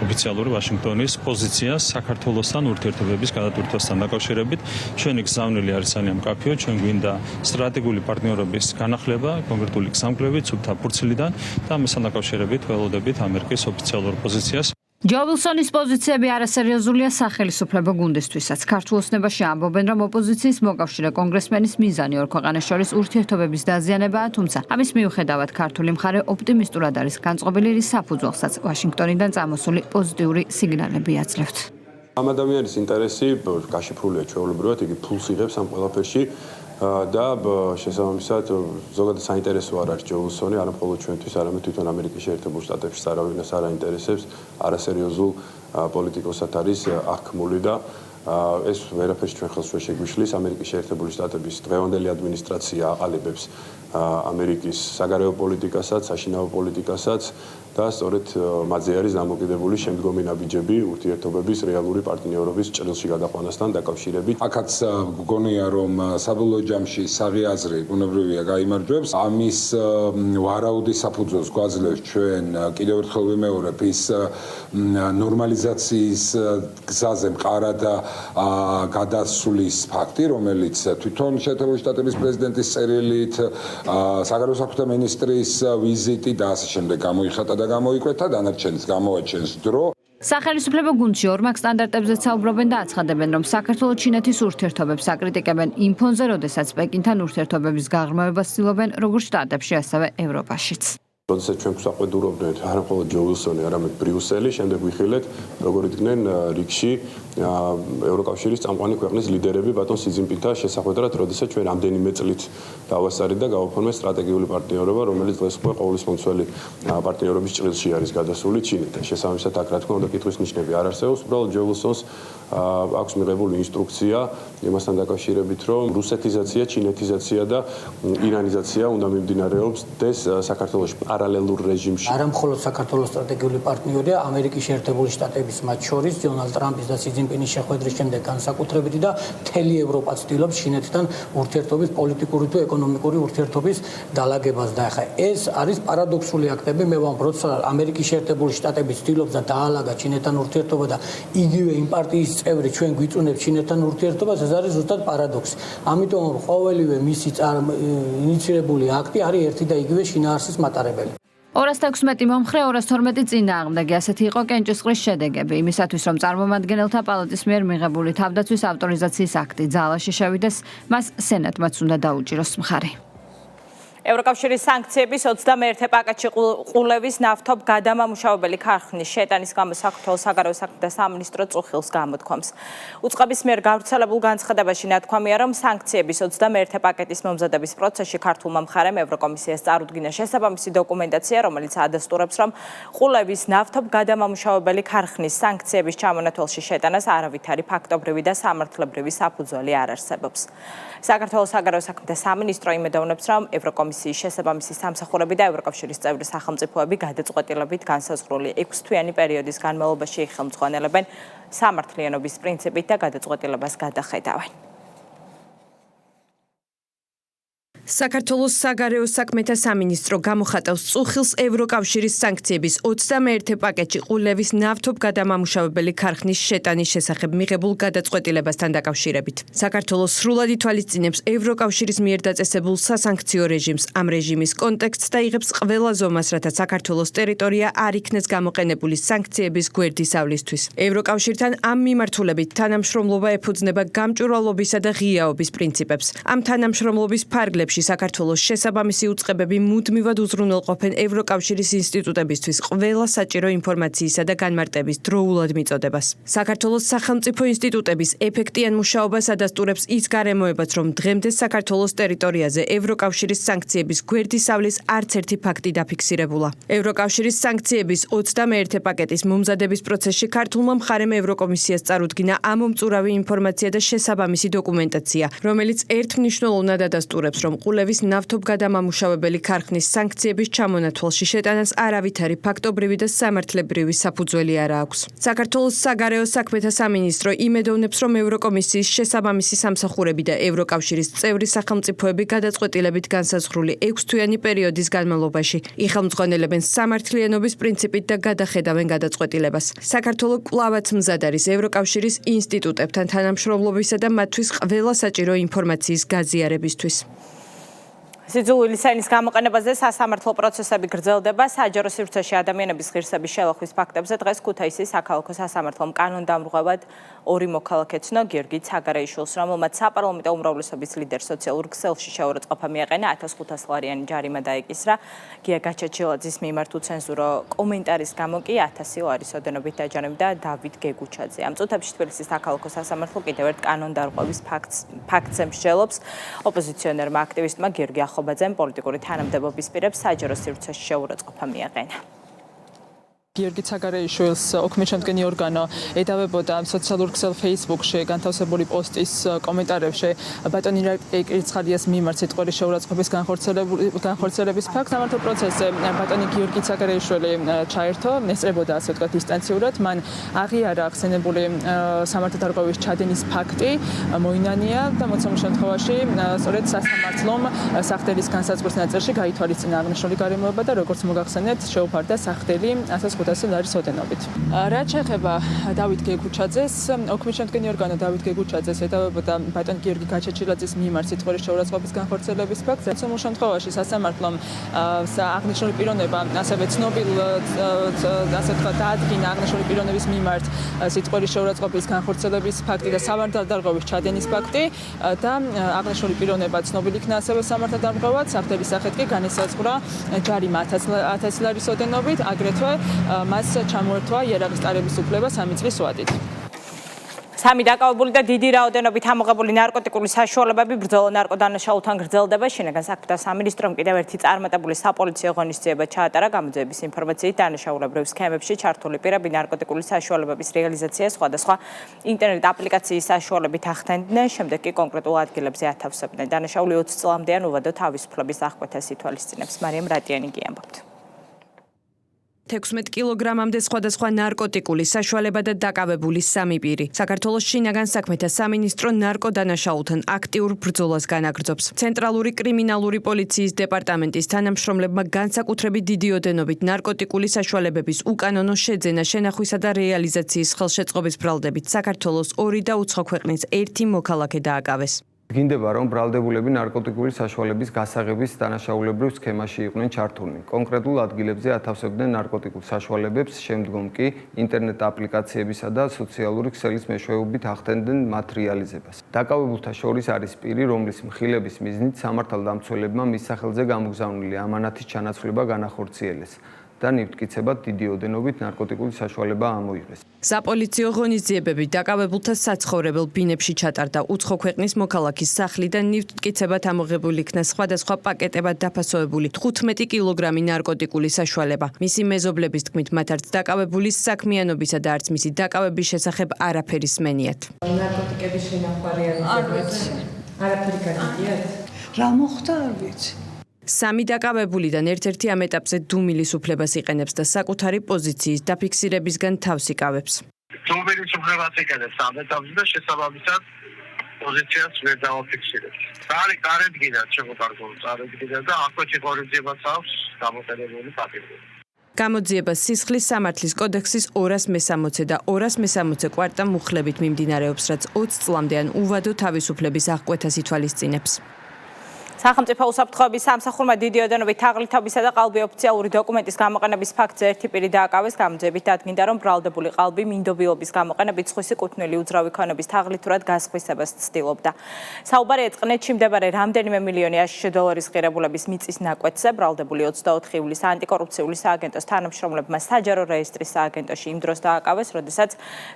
[SPEAKER 16] ოფიციალური ვაშინგტონის პოზიციას საქართველოსთან ურთიერთობების გადატვირთვასთან დაკავშირებით. ჩვენი გზავნილი არის ძალიან მკაფიო, ჩვენ გვინდა სტრატეგიული პარტნიორობის განახლება კონკრეტული გზამკვლევით სუფთა ფურცლიდან და ამასთან დაკავშირებით ველოდებით ამერიკის ოფიციალურ პოზიციას.
[SPEAKER 17] ჯო ვილსონის პოზიციები არასერიოზულია სახელისუფლებო გუნდისთვისაც. ქართულ ოცნებაში ამბობენ, რომ ოპოზიციის მოკავშირე კონგრესმენის მიზანი ორ ქვეყანას შორის ურთიერთობების დაზიანებაა, თუმცა ამის მიუხედავად ქართული მხარე ოპტიმისტურად არის განწყობილი, რის საფუძველსაც ვაშინგტონიდან წამოსული პოზიტიური სიგნალები აძლევთ.
[SPEAKER 9] ამ ადამიანის ინტერესი გაშიფრულია ჩვეულებრივად, იგი ფულს იღებს ამ ყველაფერში. და შესაბამისად ზოგადად საინტერესო არ არის ჯო ვილსონი, არა მხოლოდ ჩვენთვის, არამედ თვითონ ამერიკის შეერთებულ შტატებში არავინას არ აინტერესებს, არასერიოზულ პოლიტიკოსად არის აღქმული და ეს ვერაფერს ჩვენ ხელს ვერ შეგვიშლის. ამერიკის შეერთებული შტატების დღევანდელი ადმინისტრაცია აყალიბებს ამერიკის საგარეო პოლიტიკასაც, საშინაო პოლიტიკასაც და სწორედ მათზე არის დამოკიდებული შემდგომი ნაბიჯები ურთიერთობების რეალური პარტნიორობის ჭრილში გადაყვანასთან დაკავშირებით.
[SPEAKER 10] აქაც გგონია, რომ საბოლოო ჯამში საღი აზრი ბუნებრივია გაიმარჯვებს. ამის ვარაუდი საფუძველს გვაძლევს ჩვენ კიდევ ერთხელ ვიმეორებ ის ნორმალიზაციის გზაზე მყარად გადასulis ფაქტი, რომელიც თვითონ შეერთებული შტატების პრეზიდენტის წერილით, საგარეო საქმეთა მინისტრის ვიზიტი და ასე შემდეგ გამოიხატა და გამოიკვეთა, დანარჩენს გამოაჩენს დრო.
[SPEAKER 17] სახელისუფლებო გუნდში ორმაგ სტანდარტებზეც საუბრობენ და აცხადებენ, რომ საქართველოს ჩინეთის ურთიერთობებს აკრიტიკებენ იმ ფონზე, როდესაც პეკინთან ურთიერთობების გაღრმავებას ცდილობენ როგორც შტატებში, ასევე ევროპაშიც.
[SPEAKER 9] როდესაც ჩვენ გვსაყვედურობდნენ არა მხოლოდ ჯო ვილსონი, არამედ ბრიუსელი, შემდეგ ვიხილეთ, როგორ იდგნენ რიგში ევროკავშირის წამყვანი ქვეყნის ლიდერები ბატონ სი ძინპინთან შესახვედრად, როდესაც ჩვენ რამდენიმე წლით დავასწარით და გავაფორმეთ სტრატეგიული პარტნიორობა, რომელიც დღეს უკვე ყოვლის მომცველი პარტნიორობის ჭრილში არის გადასული ჩინეთთან. შესაბამისად, აქ რა თქმა უნდა კითხვის ნიშნები არ არსებობს, უბრალოდ ჯო ვილსონს აქვს მიღებული ინსტრუქცია იმასთან დაკავშირებით, რომ რუსეთიზაცია, ჩინეთიზაცია და ირანიზაცია უნდა მიმდინარეობს საქართველოს პარალელურ რეჟიმში.
[SPEAKER 18] არა მხოლოდ საქართველოს სტრატეგიული პარტნიორია, ამერიკის შეერთებული შტატების მათ შორის, დონალდ ტრამპის და სი ძინპინის შეხვედრის შემდეგ განსაკუთრებით და მთელი ევროპა ცდილობს ჩინეთთან ურთიერთობის პოლიტიკური თუ ეკონომიკური ურთიერთობის დალაგებას და ახლა ეს არის პარადოქსული აქტები. მე ვამბობ, როცა ამერიკის შეერთებული შტატები ცდილობს და დაალაგა ჩინეთთან ურთიერთობა და იგივე იმ პარტიის წევრი ჩვენ გვიწუნებს ჩინეთთან ურთიერთობას, ეს არის ზუსტად პარადოქსი. ამიტომ ყოველივე მისი ინიციირებული აქტი არის ერთი და იგივე შინაარსის მატარებელი.
[SPEAKER 17] 216 მომხრე 212 წინააღმდეგი ასეთი იყო კენჭისყრის შედეგები იმისათვის რომ წარმომადგენელთა პალატის მიერ მიღებული თავდაცვის ავტორიზაციის აქტი ძალაში შევიდეს მას სენატმაც უნდა დაუჭიროს მხარი.
[SPEAKER 1] ევროკავშირის სანქციების 21 პაკეტში ყულევის ნავთობ გადამამუშავებელი ქარხნის შეტანის გამო საქართველოს საგარეო საქმეთა სამინისტრო წუხილს გამოთქვამს. უწყების მიერ გავრცელებულ განცხადებაში ნათქვამია, რომ სანქციების 21 პაკეტის მომზადების პროცესში ქართულმა მხარემ ევროკომისიას წარუდგინა შესაბამისი დოკუმენტაცია, რომელიც ადასტურებს, რომ ყულევის ნავთობ გადამამუშავებელი ქარხნის სანქციების ჩამონათვალში შეტანას არავითარი ფაქტობრივი და სამართლებრივი საფუძველი არ არსებობს. საქართველოს საგარეო საქმეთა სამინისტრო იმედოვნებს, რომ ევროკომისიის შესაბამისი სამსახურები და ევროკავშირის წევრი სახელმწიფოები გადაწყვეტილებით განსაზღვრული 6-თვიანი პერიოდის განმავლობაში ხელმძღვანელებენ სამართლიანობის პრინციპით და გადაწყვეტილებას გადახედავენ.
[SPEAKER 2] საქართველოს საგარეო საქმეთა სამინისტრო გამოხატავს წუხილს ევროკავშირის სანქციების 21 პაკეტში ყულევის ნავთობგადამამუშავებელი ქარხნის შეტანის შესახებ მიღებულ გადაწყვეტილებასთან დაკავშირებით. საქართველოს სრულად ითვალისწინებს ევროკავშირის მიერ დაწესებულ სასანქციო რეჟიმს, ამ რეჟიმის კონტექსტს და იღებს ყველა ზომას, რათა საქართველოს ტერიტორია არ იქნეს გამოყენებული სანქციების გვერდისავლისთვის. ევროკავშირთან ამ მიმართულებით თანამშრომლობა ეფუძნება გამჭვირვალობისა და ღიაობის პრინციპებს. ამ თანამშრომლობის ფარგლებში საქართველოს შესაბამისი უწყებები მუდმივად უზრუნველყოფენ ევროკავშირის ინსტიტუტებისთვის ყველა საჭირო ინფორმაციისა და განმარტების დროულად მიწოდებას. საქართველოს სახელმწიფო ინსტიტუტების ეფექტიან მუშაობას ადასტურებს ის გარემოებაც, რომ დღემდე საქართველოს ტერიტორიაზე ევროკავშირის სანქციების გვერდისავლის არც ერთი ფაქტი დაფიქსირებულა. ევროკავშირის სანქციების 21 პაკეტის მომზადების პროცესში ქართულმა მხარემ ევროკომისიას წარუდგინა ამომწურავი ინფორმაცია და შესაბამისი დოკუმენტაცია, რომელიც ერთმნიშვნელოვნად ადასტურებს, რომ ყულევის ნავთობგადამამუშავებელი ქარხნის სანქციების ჩამონათვალში შეტანას არავითარი ფაქტობრივი და სამართლებრივი საფუძველი არ აქვს. საქართველოს საგარეო საქმეთა სამინისტრო იმედოვნებს, რომ ევროკომისიის შესაბამისი სამსახურები და ევროკავშირის წევრი სახელმწიფოები გადაწყვეტილებით განსაზღვრული 6-თვიანი პერიოდის განმავლობაში იხელმძღვანელებენ სამართლიანობის პრინციპით და გადახედავენ გადაწყვეტილებას. საქართველო კვლავაც მზად არის ევროკავშირის ინსტიტუტებთან თანამშრომლობისა და მათთვის ყველა საჭირო ინფორმაციის გაზიარებისთვის.
[SPEAKER 1] სიძულვილის ენის გამოყენებაზე სასამართლო პროცესები გრძელდება. საჯარო სივრცეში ადამიანების ღირსების შელახვის ფაქტებზე დღეს ქუთაისის საქალაქო სასამართლომ კანონდამრღვევად ორი მოქალაქე ცნო გიორგი ცაგარეიშვილს, რომელმაც საპარლამენტო უმრავლესობის ლიდერ სოციალურ ქსელში შეურაცხყოფა მიაყენა 1500 ლარიანი ჯარიმა დაეკისრა. გია გაჩაჩილაძის მიმართ უცენზურო კომენტარის გამო კი 1000 ლარის ოდენობით დაჯანებდა დავით გეგუჩაძე. ამ წუთებში თბილისის საქალაქო სასამართლო კიდევ ერთ კანონდარღვევის ფაქტზე მსჯელობს. ოპოზიციონერმა აქტივისტმა გიორგი ახობაძემ პოლიტიკური თანამდებობის პირებს საჯარო სივრცეში შეურაცხყოფა მიაყენა.
[SPEAKER 19] გიორგი ცაგარეიშვილს ოქმეჩამდგენი ორგანო ედავებოდა სოციალურ ქსელ Facebook-ში განთავსებული პოსტის კომენტარებში ბატონი ირაკლი მიმართ სიტყვიერი შეურაცხყოფის განხორციელების ფაქტს. სამართლო პროცესზე ბატონი გიორგი ცაგარეიშვილი ჩაერთო, ესწრებოდა ასე ვთქვათ დისტანციურად. მან აღიარა ახსენებული სამართალ დარღვევის ჩადენის ფაქტი, მოინანია და მოცემულ შემთხვევაში სწორედ სასამართლომ სახდელის განსაზღვრის ნაწილში გაითვალისწინა აღნიშნული გარემოება და როგორც მოგახსენებთ, შეუფარდა სახდელი 1500 ლარის ოდენობით. რაც შეეხება დავით გეგუჩაძეს, ოქმეჩამდგენი ორგანო დავით გეგუჩაძეს ედავებოდა ბატონ გიორგი გაჩაჩილაძის მიმართ სიტყვიერი შეურაცხყოფის განხორციელების ფაქტს. მოცემულ შემთხვევაში სასამართლომ აღნიშნული პიროვნება ასევე ცნობილ ასე ვთქვათ დაადგინა აღნიშნული პიროვნების მიმართ სიტყვიერი შეურაცხყოფის განხორციელების ფაქტი და სამართალ დარღვევის ჩადენის ფაქტი და აღნიშნული პიროვნება ცნობილი იქნა ასევე სამართალ დარღვევად. სახდელის სახით კი განისაზღვრა ჯარიმა 1000 ლარის ოდენობით, აგრეთვე მას ჩამოერთვა იარაღის ტარების უფლება 3 წლის ვადით.
[SPEAKER 1] სამი დაკავებული და დიდი რაოდენობით ამოღებული ნარკოტიკული საშუალებები ბრძოლა ნარკოდანაშაულთან გრძელდება. შინაგან საქმეთა სამინისტრომ კიდევ ერთი წარმატებული საპოლიციო ღონისძიება ჩაატარა. გამოძიების ინფორმაციით დანაშაულებრივ სქემებში ჩართული პირები ნარკოტიკული საშუალებების რეალიზაციას სხვადასხვა ინტერნეტ აპლიკაციის საშუალებით ახდენდნენ, შემდეგ კი კონკრეტულ ადგილებზე ათავსებდნენ. დანაშაული 20 წლამდეან უვადო თავისუფლების აღკვეთას ითვალისწინებს. მარიამ რატიანი კი ამბობთ.
[SPEAKER 2] 16 კილოგრამამდე სხვადასხვა ნარკოტიკული საშუალება და დაკავებული სამი პირი. საქართველოს შინაგან საქმეთა სამინისტრო ნარკოდანაშაულთან აქტიურ ბრძოლას განაგრძობს. ცენტრალური კრიმინალური პოლიციის დეპარტამენტის თანამშრომლებმა განსაკუთრებით დიდი ოდენობით ნარკოტიკული საშუალებების უკანონო შეძენა, შენახვისა და რეალიზაციის ხელშეწყობის ბრალდებით საქართველოს 2 და უცხო ქვეყნის 1 მოქალაქე დააკავეს.
[SPEAKER 20] გინდება, რომ ბრალდებულები ნარკოტიკული საშუალების გასაღების დანაშაულებრივ სქემაში იყვნენ ჩართულნი. კონკრეტულ ადგილებზე ათავსებდნენ ნარკოტიკულ საშუალებებს, შემდგომ კი ინტერნეტ აპლიკაციებისა და სოციალური ქსელის მეშვეობით ახდენდნენ მათ რეალიზებას. დაკავებულთა შორის არის პირი, რომლის მხილების მიზნით სამართალდამცველებმა მის სახელზე გამოგზავნილი ამანათის ჩანაცვლება განახორციელეს და ნივთკიცებად დიდი ოდენობით ნარკოტიკული საშუალება ამოიღეს.
[SPEAKER 2] საპოლიციო ღონისძიებები დაკავებულთა საცხოვრებელ ბინებში ჩატარდა. უცხო ქვეყნის მოქალაქის სახლიდან ნივთკიცებად ამოღებული იქნა სხვადასხვა პაკეტებად დაფასოვებული 15 კილოგრამი ნარკოტიკული საშუალება. მისი მეზობლების თქმით, მათ არც დაკავებულის საქმიანობისა და არც მისი დაკავების შესახებ არაფერი სმენიათ.
[SPEAKER 21] ნარკოტიკების შენახვა რეალიზებაში არაფერი გაგიგიათ? რა მოხდა არ ვიცი.
[SPEAKER 2] სამი დაკავებულიდან ერთ-ერთი ამ ეტაპზე დუმილის უფლებას იყენებს და საკუთარი პოზიციის დაფიქსირებისგან თავს იკავებს.
[SPEAKER 22] დუმილის უფლებას იყენებს ამ ეტაპზე და შესაბამისად
[SPEAKER 4] პოზიციას ვერ დავაფიქსირებთ. ძალიან კარგია, შემოგარგო, წარადგინა და ახლა შეგორიძებას აქვს გამოყენებული პატივი.
[SPEAKER 2] გამოძიება სისხლის სამართლის კოდექსის 260 და 260 კვარტა მუხლებით მიმდინარეობს, რაც 20 წლამდე ან უვადო თავისუფლების აღკვეთას ითვალისწინებს.
[SPEAKER 1] სახელმწიფო უსაფრთხოების სამსახურმა დიდი ოდენობით თაღლითობისა და ყალბი ოფიციალური დოკუმენტის გამოყენების ფაქტზე ერთი პირი დააკავეს. გამოძიებით დადგინდა, რომ ბრალდებული ყალბი მინდობილობის გამოყენებით სხვისი კუთვნილი უძრავი ქონების თაღლითურად გასხვისებას ცდილობდა. საუბარი ეწყნეთში მდებარე რამდენიმე მილიონი $1000 ღირებულების მიწის ნაკვეთზე. ბრალდებული 24 ივლისს ანტიკორუფციული სააგენტოს თანამშრომლებმა საჯარო რეესტრის სააგენტოში იმ დროს დააკავეს, როდესაც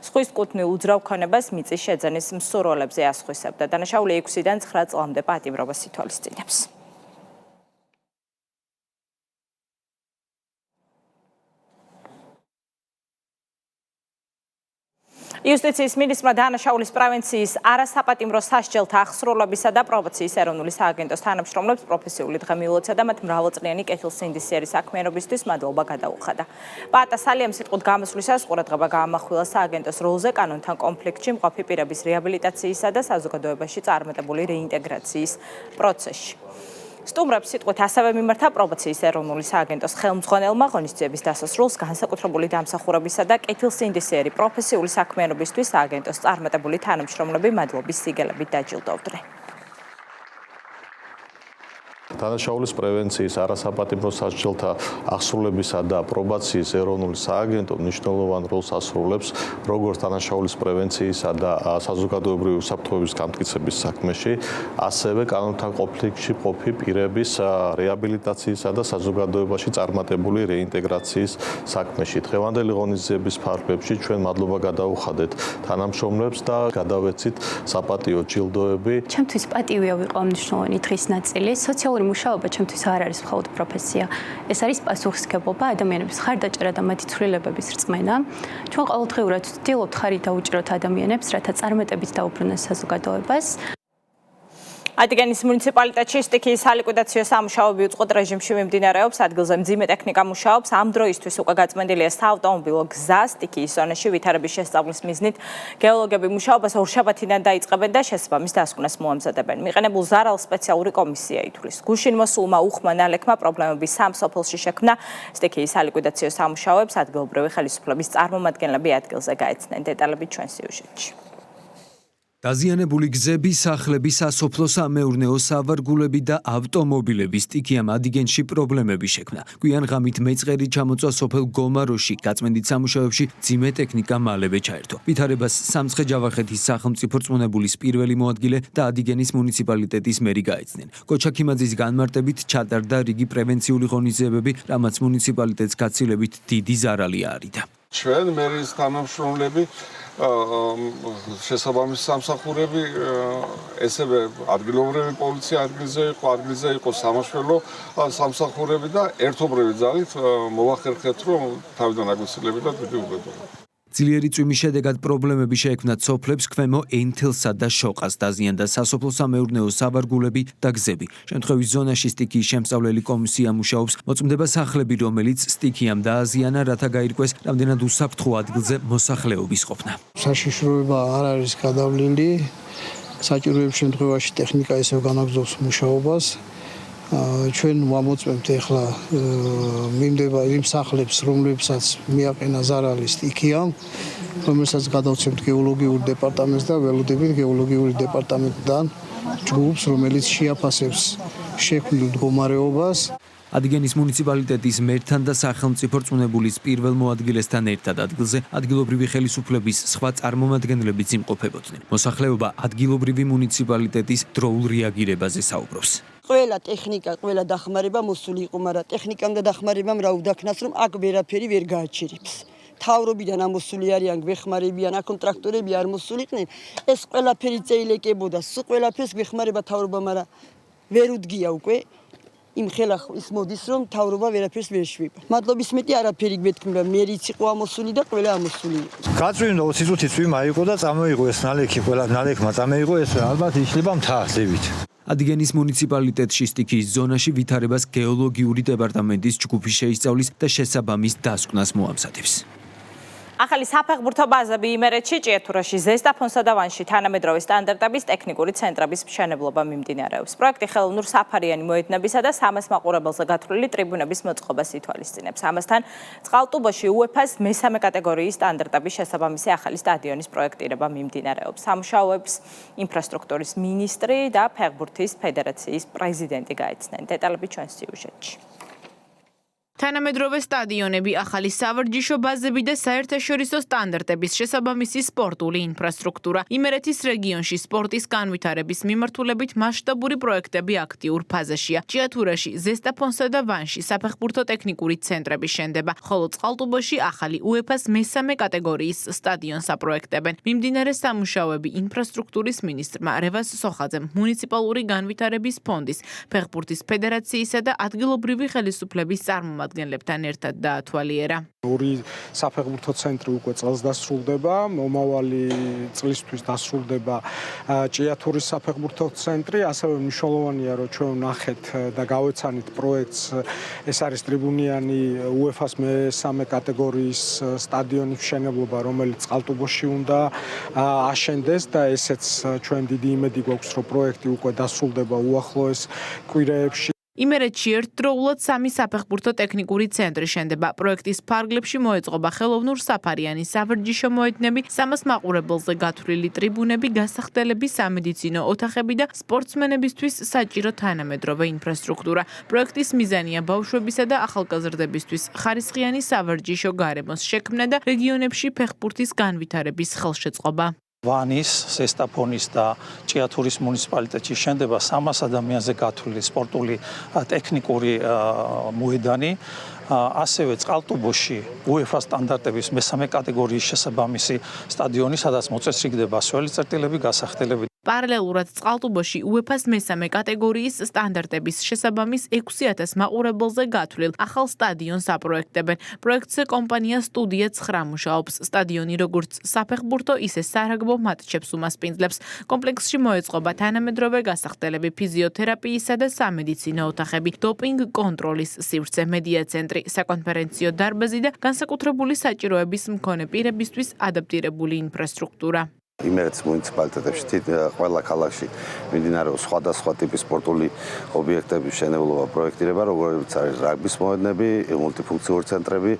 [SPEAKER 1] სხვის კუთვნილ უძრავ ქონებას მიწის შეძენის მსურველებზე ასხვისებდა. დანაშაული 6-დან 9 წლამდე პატიმრობას ითვალისწინებს. იუსტიციის მინისტრმა დანაშაულის პრევენციის არასაპატიმრო სასჯელთა აღსრულებისა და პრომოციის ეროვნული სააგენტოს თანამშრომლებს პროფესიული დღემილოცა და მათ მრავალწლიანი კეთილსინდისიერი საქმიანობისთვის მადლობა გადაუხადა. პატა სალიამ სიტყვით გამოსვლისას ყურადღება გაამახვილა სააგენტოს როლზე კანონთან კონფლიქტში მყოფი პირების რეაბილიტაციისა და საზოგადოებაში წარმატებული რეინტეგრაციის პროცესში. სტუმრებს სიტყვით ასევე მიმართა პრომოციის ეროვნული სააგენტოს ხელმძღვანელმა ღონისძიების დასასრულს განსაკუთრებული დამსახურებისა და კეთილსინდისიერი პროფესიული საქმიანობისთვის სააგენტოს წარმატებული თანამშრომლები მადლობის სიგელებით დაჯილდოვდნენ.
[SPEAKER 22] დანაშაულის პრევენციის არასაპატიმრო სასჯელთა აღსრულებისა და პრობაციის ეროვნული სააგენტო მნიშვნელოვან როლს ასრულებს როგორც დანაშაულის პრევენციისა და საზოგადოებრივი უსაფრთხოების გამტკიცების საქმეში, ასევე კანონთან კონფლიქტში მყოფი პირების რეაბილიტაციისა და საზოგადოებაში წარმატებული რეინტეგრაციის საქმეში. დღევანდელი ღონისძიების ფარგლებში ჩვენ მადლობა გადაუხადეთ თანამშრომლებს და გადავეცით საპატიო ჯილდოები.
[SPEAKER 23] ჩემთვის პატივია ვიყო მნიშვნელოვანი დღის ნაწილი. სოციალური მუშაობა ჩემთვის არ არის მხოლოდ პროფესია. ეს არის პასუხისმგებლობა, ადამიანების ხარდაჭერა და მათი ცვლილებების რწმენა. ჩვენ ყოველდღიურად ვცდილობთ ხარი დაუჭიროთ ადამიანებს, რათა წარმატებით დაუბრუნოს საზოგადოებას.
[SPEAKER 1] ადიგენის მუნიციპალიტეტში სტიქიის სალიკვიდაციო სამუშაოები უწყოთ რეჟიმში მიმდინარეობს. ადგილზე მძიმე ტექნიკა მუშაობს. ამ დროისთვის უკვე გაწმენდილია საავტომობილო გზა სტიქიის ზონაში ვითარების შესწავლის მიზნით. გეოლოგები მუშაობას ორშაბათიდან დაიწყებენ და შესაბამის დასკვნას მოამზადებენ. მიყენებულ ზარალს სპეციალური კომისია ითვლის. გუშინ მოსულმა უხმა ნალექმა პრობლემების სამ სოფელში შექმნა. სტიქიის სალიკვიდაციო სამუშაოებს ადგილობრივი ხელისუფლების წარმომადგენლები ადგილზე გაეცნენ. დეტალები ჩვენ სიუჟეტში.
[SPEAKER 24] დაზიანებული გზები, სახლები, სასოფლო სამეურნეო სავარგულები და ავტომობილები სტიქიამ ადიგენში პრობლემები შექმნა. გვიან ღამით მეწყერი ჩამოწვა სოფელ გომაროში, გაწმენდით სამუშაოებში მძიმე ტექნიკა მალევე ჩაერთო. ვითარებას სამცხე-ჯავახეთის სახელმწიფო რწმუნებულის პირველი მოადგილე და ადიგენის მუნიციპალიტეტის მერი გაეცნენ. კოჩა ქიმაძის განმარტებით ჩატარდა რიგი პრევენციული ღონისძიებები, რამაც მუნიციპალიტეტს გაცილებით დიდი ზარალი აარიდა.
[SPEAKER 25] ჩვენ მერის თანამშრომლები შესაბამის სამსახურები ესევე ადგილობრივი პოლიცია ადგილზე იყო სამაშველო სამსახურები და ერთობრივი ძალით მოვახერხეთ რომ თავიდან აგვიცილებით დიდი უბედურება.
[SPEAKER 24] ძლიერი წვიმის შედეგად პრობლემები შეექმნა სოფლებს ქვემო ენთელსა და შოყას დაზიანდა სასოფლო სამეურნეო სავარგულები და გზები. შემთხვევის ზონაში სტიქიის შემსწავლელი კომისია მუშაობს. მოწმდება სახლები, რომელიც სტიქიამ დააზიანა, რათა გაირკვეს რამდენად უსაფრთხო ადგილზე მოსახლეობის ყოფნა.
[SPEAKER 26] საშიშროება არ არის გადავლილი. საჭიროების შემთხვევაში ტექნიკა ისევ განაგრძობს მუშაობას. ჩვენ ვამოწმებთ ახლა მიმდებარე იმ სახლებს, რომლებსაც მიაყენა ზარალი სტიქიამ, რომელსაც გადავცემთ გეოლოგიურ დეპარტამენტს და ველოდებით გეოლოგიური დეპარტამენტიდან ჯგუფს, რომელიც შეაფასებს შექმნილ მდგომარეობას.
[SPEAKER 24] ადიგენის მუნიციპალიტეტის მერთან და სახელმწიფო რწმუნებულის პირველ მოადგილესთან ერთად ადგილზე ადგილობრივი ხელისუფლების სხვა წარმომადგენლებიც იმყოფებოდნენ. მოსახლეობა ადგილობრივი მუნიციპალიტეტის დროულ რეაგირებაზე საუბრობს.
[SPEAKER 27] ყველა ტექნიკა, ყველა დახმარება მოსული იყო, მაგრამ ტექნიკამ და დახმარებამ რა უდაქნას, რომ აქ ვერაფერი ვერ გააჩერებს. თავრობიდან ამოსული არიან, გვეხმარებიან, აქ ტრაქტორები არ მოსულიყვნენ. ეს ყველაფერი წეილეკებოდა, სულ ყველაფერს გვეხმარება თავრობა, მაგრამ ვერ უდგია უკვე. იმ ხელახ ის მოდის რომ თავრობა ვერაფერს ვერ შვება. მადლობის მეტი არაფერი გვეთქმება, მერიც იყო ამოსული და ყველა ამოსული იყო.
[SPEAKER 28] გაწვიმდა 20 წუთი წვიმა იყო და წამოიღო ეს ნალექი, ყველა ნალექმა წამოიღო ეს ალბათ იშლება მთაზევით.
[SPEAKER 24] ადიგენის მუნიციპალიტეტში სტიქიის ზონაში ვითარებას გეოლოგიური დეპარტამენტის ჯგუფი შეისწავლის და შესაბამის დასკვნას მოამზადებს.
[SPEAKER 1] ახალი საფეხბურთო ბაზები იმერეთში, ჭიათურაში, ზესტაფონსა და ვანში თანამედროვე სტანდარტების ტექნიკური ცენტრების მშენებლობა მიმდინარეობს. პროექტი ხელოვნურ საფარიანი მოედნებისა და 300 მაყურებელზე გათვლილი ტრიბუნების მოწყობას ითვალისწინებს. ამასთან წყალტუბოში UEFA-ს მესამე კატეგორიის სტანდარტების შესაბამისი ახალი სტადიონის პროექტირება მიმდინარეობს. სამუშაოებს ინფრასტრუქტურის მინისტრი და ფეხბურთის ფედერაციის პრეზიდენტი გაეცნენ. დეტალები ჩვენს სიუჟეტში.
[SPEAKER 2] თანამედროვე სტადიონები, ახალი სავარჯიშო ბაზები და საერთაშორისო სტანდარტების შესაბამისი სპორტული ინფრასტრუქტურა. იმერეთის რეგიონში სპორტის განვითარების მიმართულებით მასშტაბური პროექტები აქტიურ ფაზაშია. ჭიათურაში, ზესტაფონსა და ვანში საფეხბურთო ტექნიკური ცენტრები შენდება, ხოლო წყალტუბოში ახალი UEFA-ს მესამე კატეგორიის სტადიონს აპროექტებენ. მიმდინარე სამუშაოები ინფრასტრუქტურის მინისტრმა რევაზ სოხაძემ, მუნიციპალური განვითარების ფონდის, ფეხბურთის ფედერაციისა და ადგილობრივი ხელისუფლების წარმომადგენლებთან ერთად დაათვალიერა.
[SPEAKER 5] ორი საფეხბურთო ცენტრი უკვე წელს დასრულდება, მომავალი წლისთვის დასრულდება ჭიათურის საფეხბურთო ცენტრი, ასევე მნიშვნელოვანია, რომ ჩვენ ვნახეთ და გავეცანით პროექტს, ეს არის ტრიბუნიანი UEFA-ს მესამე კატეგორიის სტადიონის მშენებლობა, რომელიც წყალტუბოში უნდა აშენდეს და ესეც ჩვენ დიდი იმედი გვაქვს, რომ პროექტი უკვე დასრულდება უახლოეს კვირაებში.
[SPEAKER 2] იმერეთში ერთდროულად 3 საფეხბურთო ტექნიკური ცენტრი შენდება. პროექტის ფარგლებში მოეწყობა ხელოვნურ საფარიანი სავარჯიშო მოედნები, 300 მაყურებელზე გათვლილი ტრიბუნები, გასახდელები, სამედიცინო ოთახები და სპორტსმენებისთვის საჭირო თანამედროვე ინფრასტრუქტურა. პროექტის მიზანია ბავშვებისა და ახალგაზრდებისთვის ხარისხიანი სავარჯიშო გარემოს შექმნა და რეგიონებში ფეხბურთის განვითარების ხელშეწყობა.
[SPEAKER 6] ვანის, ზესტაფონის და ჭიათურის მუნიციპალიტეტში შენდება 300 ადამიანზე გათვლილი სპორტული ტექნიკური მოედანი. ასევე წყალტუბოში UEFA სტანდარტების მესამე კატეგორიის შესაბამისი სტადიონი, სადაც მოწესრიგდება ასველი წერტილები, გასახდელები.
[SPEAKER 2] პარალელურად წყალტუბოში UEFA-ს მესამე კატეგორიის სტანდარტების შესაბამის 6000 მაყურებელზე გათვლილ ახალ სტადიონს აპროექტებენ. პროექტზე კომპანია სტუდია 9 მუშაობს. სტადიონი როგორც საფეხბურთო, ისე სარაგბო მატჩებს უმასპინძლებს. კომპლექსში მოეწყობა თანამედროვე გასახდელები, ფიზიოთერაპიისა და სამედიცინო ოთახები, დოპინგ კონტროლის სივრცე, მედია ცენტრი, საკონფერენციო დარბაზი და განსაკუთრებული საჭიროების მქონე პირებისთვის ადაპტირებული ინფრასტრუქტურა.
[SPEAKER 7] იმერეთის მუნიციპალიტეტებში ყველა ქალაქში მიმდინარეობს სხვადასხვა ტიპის სპორტული ობიექტების მშენებლობა, პროექტირება, როგორც არის რაგბის მოედნები, მულტიფუნქციური ცენტრები,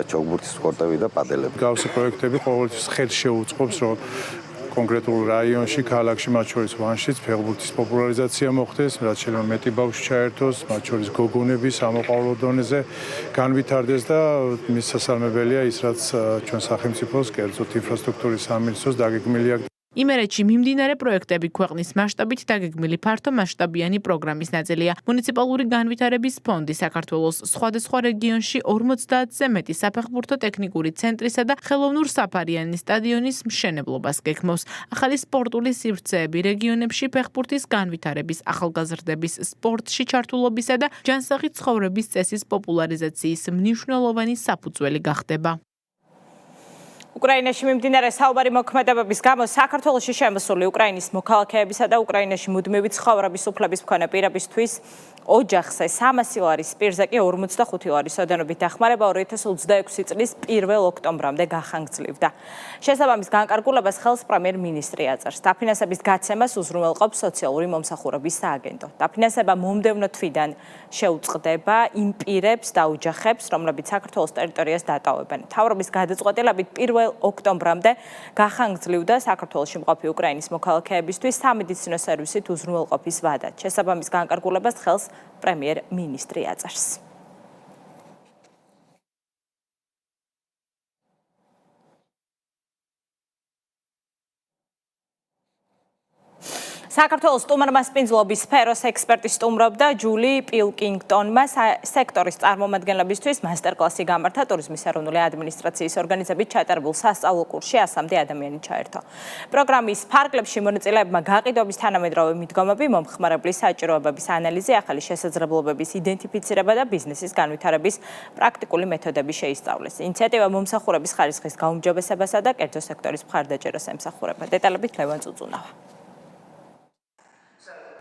[SPEAKER 7] ჩოგბურთის კორტები და პადელები.
[SPEAKER 8] გავსი პროექტები ყოველთვის ხელს შეუწყობს, რომ კონკრეტულ რაიონში, ქალაქში, მათ შორის ვანშიც, ფეხბურთის პოპულარიზაცია მოხდეს, რაც შეიძლება მეტი ბავშვი ჩაერთოს, მათ შორის გოგონები სამოყვარულო დონეზე განვითარდეს და მის სასალმებელია ის, რაც ჩვენ სახელმწიფოს, კერძოდ ინფრასტრუქტურის სამინისტროს დაგეგმილი აქვს.
[SPEAKER 2] იმერეთში მიმდინარე პროექტები ქვეყნის მასშტაბით დაგეგმილი ფართომასშტაბიანი პროგრამის ნაწილია. მუნიციპალური განვითარების ფონდი საქართველოს სხვადასხვა რეგიონში 50-ზე მეტი საფეხბურთო ტექნიკური ცენტრისა და ხელოვნურ საფარიანი სტადიონის მშენებლობას გეგმავს. ახალი სპორტული სივრცეები რეგიონებში ფეხბურთის განვითარების, ახალგაზრდების სპორტში ჩართულობისა და ჯანსაღი ცხოვრების წესის პოპულარიზაციის მნიშვნელოვანი საფუძველი გახდება.
[SPEAKER 1] უკრაინაში მიმდინარე საუბარი მოქმედებების გამო საქართველოში შემოსული უკრაინის მოქალაქეებისა და უკრაინაში მუდმივი ცხოვრების უფლების მქონე პირებისთვის ოჯახზე 300 ლარის პირზე კი 45 ლარის ოდენობით დახმარება 2026 წლის 1 ოქტომბრამდე გახანგრძლივდა. შესაბამის განკარგულებას ხელს პრემიერ-მინისტრი აწერს. დაფინანსების გაცემას უზრუნველყოფს სოციალური მომსახურების სააგენტო. დაფინანსება მომდევნო თვიდან შეუწყდება იმ პირებს და ოჯახებს, რომლებიც საქართველოს ტერიტორიას დატოვებენ. მთავრობის გადაწყვეტილებით 1 ოქტომბრამდე გახანგრძლივდა საქართველოში მყოფი უკრაინის მოქალაქეებისთვის სამედიცინო სერვისით უზრუნველყოფის ვადა. შესაბამის განკარგულებას ხელს პრემიერ-მინისტრი აწერს. საქართველოს სტუმარმასპინძლობის სფეროს ექსპერტი სტუმრობდა ჯული პილკინგტონმა სექტორის წარმომადგენლებისთვის მასტერკლასი გამართა ტურიზმის ეროვნული ადმინისტრაციის ორგანიზებით ჩატარებულ სასწავლო კურსში 100-მდე ადამიანი ჩაერთო. პროგრამის ფარგლებში მონაწილეებმა გაყიდვების თანამედროვე მიდგომები, მომხმარებლის საჭიროებების ანალიზი, ახალი შესაძლებლობების იდენტიფიცირება და ბიზნესის განვითარების პრაქტიკული მეთოდები შეისწავლეს. ინიციატივა მომსახურების ხარისხის გაუმჯობესებასა და კერძო სექტორის მხარდაჭერას ემსახურება. დეტალებით ლევან წუწუნავა.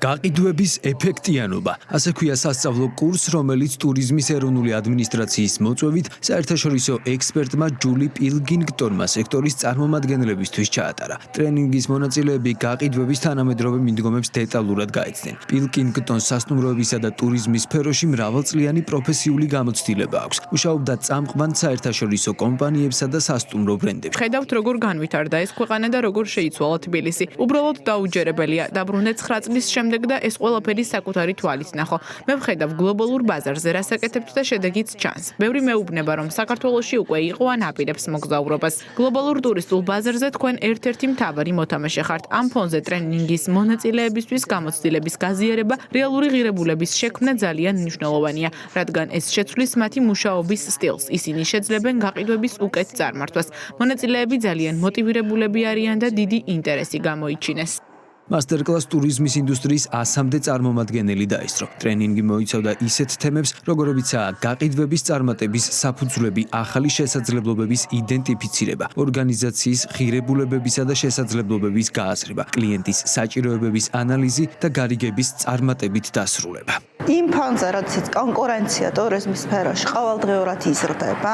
[SPEAKER 24] გაყიდვების ეფექტიანობა. ასე ქვია სასწავლო კურსს, რომელიც ტურიზმის ეროვნული ადმინისტრაციის მოწვევით საერთაშორისო ექსპერტმა ჯული პილკინგტონმა სექტორის წარმომადგენლებისთვის ჩაატარა. ტრენინგის მონაწილეები გაყიდვების თანამედროვე მიდგომებს დეტალურად გაეცნენ. პილკინგტონს სასტუმროებისა და ტურიზმის სფეროში მრავალწლიანი პროფესიული გამოცდილება აქვს. მუშაობდა წამყვან საერთაშორისო კომპანიებსა და სასტუმრო ბრენდებში.
[SPEAKER 3] ხედავთ, როგორ განვითარდა ეს ქვეყანა და როგორ შეიცვალა თბილისი. უბრალოდ დაუჯერებელია. დაბრუნდა 9 წლის შემდეგ და ეს ყველაფერი საკუთარი თვალით ნახო. მე ვხედავ გლობალურ ბაზარზე რასაკეთებთ და შედეგიც ჩანს. ბევრი მეუბნება, რომ საქართველოში უკვე იყო ან აპირებს მოგზაურობას. გლობალურ ტურისტულ ბაზარზე თქვენ ერთ-ერთი მთავარი მოთამაშე ხართ. ამ ფონზე ტრენინგის მონაწილეებისთვის გამოცდილების გაზიარება, რეალური ღირებულების შექმნა ძალიან მნიშვნელოვანია, რადგან ეს შეცვლის მათი მუშაობის სტილს. ისინი შეძლებენ გაყიდვების უკეთ წარმართვას. მონაწილეები ძალიან მოტივირებულები არიან და დიდი ინტერესი გამოიჩინეს.
[SPEAKER 24] მასტერკლას ტურიზმის ინდუსტრიის 100-მდე წარმომადგენელი დაესწრო. ტრენინგი მოიცავდა ისეთ თემებს, როგორებიცაა გაყიდვების წარმატების საფუძვლები, ახალი შესაძლებლობების იდენტიფიცირება, ორგანიზაციის ღირებულებებისა და შესაძლებლობების გააზრება, კლიენტის საჭიროებების ანალიზი და გარიგების წარმატებით დასრულება.
[SPEAKER 10] იმ ფონზე, როდესაც კონკურენცია ტურიზმის სფეროში ყოველდღიურად იზრდება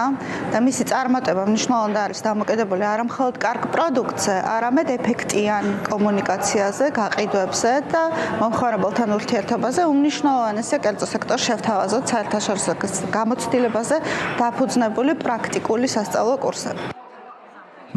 [SPEAKER 10] და მისი წარმატება მნიშვნელოვნად არის დამოკიდებული არა მხოლოდ კარგ პროდუქტზე, არამედ ეფექტიან კომუნიკაციაზე, გაყიდვებზე და მომხმარებელთან ურთიერთობაზე, უმნიშვნელოვანესია კერძო სექტორს შევთავაზოთ საერთაშორისო გამოცდილებაზე დაფუძნებული პრაქტიკული სასწავლო კურსები.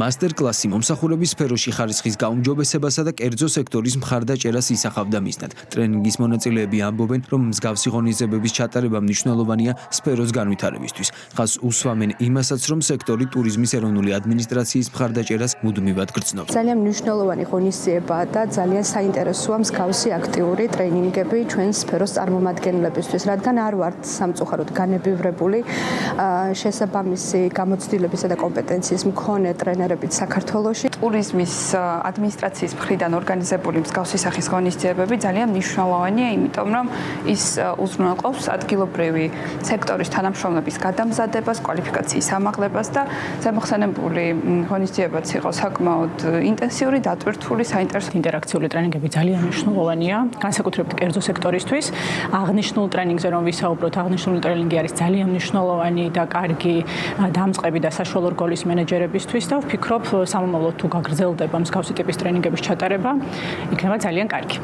[SPEAKER 24] მასტერკლასი მომსახურების სფეროში ხარისხის გაუმჯობესებასა და კერძო სექტორის მხარდაჭერას ისახავდა მიზნად. ტრენინგის მონაწილეები ამბობენ, რომ მსგავსი ღონისძიებების ჩატარება მნიშვნელოვანია სფეროს განვითარებისთვის. ხაზს უსვამენ იმასაც, რომ სექტორი ტურიზმის ეროვნული ადმინისტრაციის მხარდაჭერას მუდმივად გრძნობს.
[SPEAKER 11] ძალიან მნიშვნელოვანი ღონისძიებაა და ძალიან საინტერესოა მსგავსი აქტიური ტრენინგები ჩვენ სფეროს წარმომადგენლებისთვის, რადგან არ ვართ სამწუხაროდ განებივრებული შესაბამისი გამოცდილებისა და კომპეტენციის მქონე ტრენერები საქართველოში.
[SPEAKER 12] ტურიზმის ადმინისტრაციის მხრიდან ორგანიზებული მსგავსი სახის ღონისძიებები ძალიან მნიშვნელოვანია, იმიტომ რომ ის უზრუნველყოფს ადგილობრივი სექტორის თანამშრომლების გადამზადებას, კვალიფიკაციის ამაღლებას და ზემოხსენებული ღონისძიებაც იყო საკმაოდ ინტენსიური, დატვირთული, საინტერესო.
[SPEAKER 13] ინტერაქციული ტრენინგები ძალიან მნიშვნელოვანია, განსაკუთრებით კერძო სექტორისთვის. აღნიშნულ ტრენინგზე რომ ვისაუბროთ, აღნიშნული ტრენინგი არის ძალიან მნიშვნელოვანი და კარგი დამწყები და საშუალო რგოლის მენეჯერებისთვის და ვფიქრობ, სამომავლოდ თუ გაგრძელდება მსგავსი ტიპის ტრენინგების ჩატარება, იქნება ძალიან კარგი.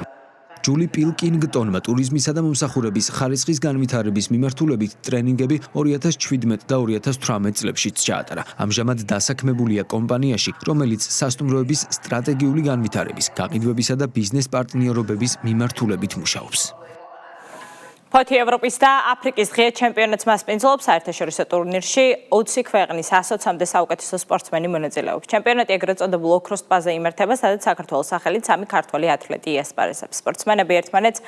[SPEAKER 24] ჯული პილკინგტონმა ტურიზმისა და მომსახურების ხარისხის განვითარების მიმართულებით ტრენინგები 2017 და 2018 წლებშიც ჩაატარა. ამჟამად დასაქმებულია კომპანიაში, რომელიც სასტუმროების სტრატეგიული განვითარების, გაყიდვებისა და ბიზნეს პარტნიორობების მიმართულებით მუშაობს.
[SPEAKER 1] ფოთი ევროპის და აფრიკის ღია ჩემპიონატს მასპინძლობს საერთაშორისო ტურნირში 20 ქვეყნის 120-მდე საუკეთესო სპორტსმენი მონაწილეობს. ჩემპიონატი ეგრეთ წოდებულ ოქროს ტბაზე იმართება, სადაც საქართველოს სახელით 3 ქართველი ათლეტი იასპარეზებს. სპორტსმენები ერთმანეთს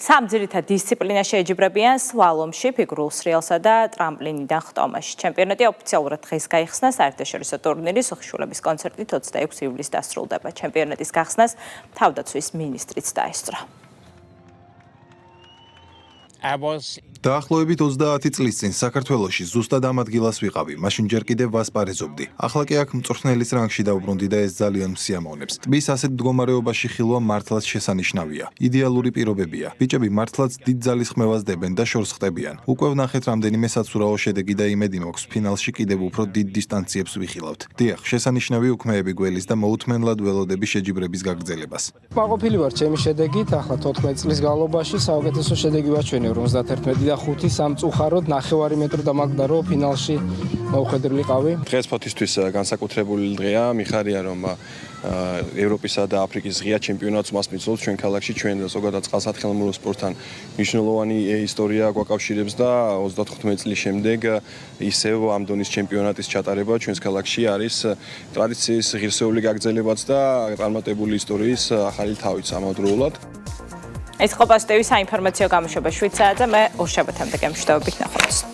[SPEAKER 1] 3 ძირითად დისციპლინაში ეჯიბრებიან: სლალომში, ფიგურულ სრიალსა და ტრამპლინიდან ხტომაში. ჩემპიონატი ოფიციალურად დღეს გაიხსნა. საერთაშორისო ტურნირის უხშულების კონცერტით 26 ივლისს დასრულდება. ჩემპიონატის გახსნას თავდაცვის მინისტრიც დაესწრო.
[SPEAKER 14] დაახლოებით 30 წლის წინ საქართველოში ზუსტად ამ ადგილას ვიყავი, მაშინ ჯერ კიდევ ვასპარეზობდი. ახლა კი აქ მწვრთნელის რანგში დავბრუნდი და ეს ძალიან მსიამოვნებს. ტბის ასეთ მდგომარეობაში ხილვა მართლაც შესანიშნავია. იდეალური პირობებია. ბიჭები მართლაც დიდ ძალისხმევას დებენ და შორს ხტებიან. უკვე ვნახეთ რამდენიმე საცურაო შედეგი და იმედი მაქვს, ფინალში კიდევ უფრო დიდ დისტანციებს ვიხილავთ. დიახ, შესანიშნავი უქმეები გველის და მოუთმენლად ველოდები შეჯიბრების გაგრძელებას.
[SPEAKER 15] მაყოფილი ვარ ჩემი შედეგით, ახლა 14 წლის განმავლობაში საუკეთესო შედეგი ვაჩვენე 51 და 5 სამწუხაროდ 9 მეტრი დამაგდა რომ ფინალში მოვხედრილიყავი.
[SPEAKER 16] დღეს ფოთისთვის განსაკუთრებული დღეა, მიხარია რომ ევროპისა და აფრიკის ღია ჩემპიონატს მასპინძლობს ჩვენ ქალაქში, ჩვენ ზოგადად წყალსათხილამურო სპორტთან მნიშვნელოვანი ისტორია გვაკავშირებს და 35 წლის შემდეგ ისევ ამ დონის ჩემპიონატის ჩატარება ჩვენს ქალაქში არის ტრადიციის ღირსეული გაგრძელებაც და წარმატებული ისტორიის ახალი თავით ამავდროულად.
[SPEAKER 1] ეს ყოფას ტევის საინფორმაციო გამოშვება 7 საათზე, მე ორ შაბათამდე გემშვიდობებით ნახვამდის.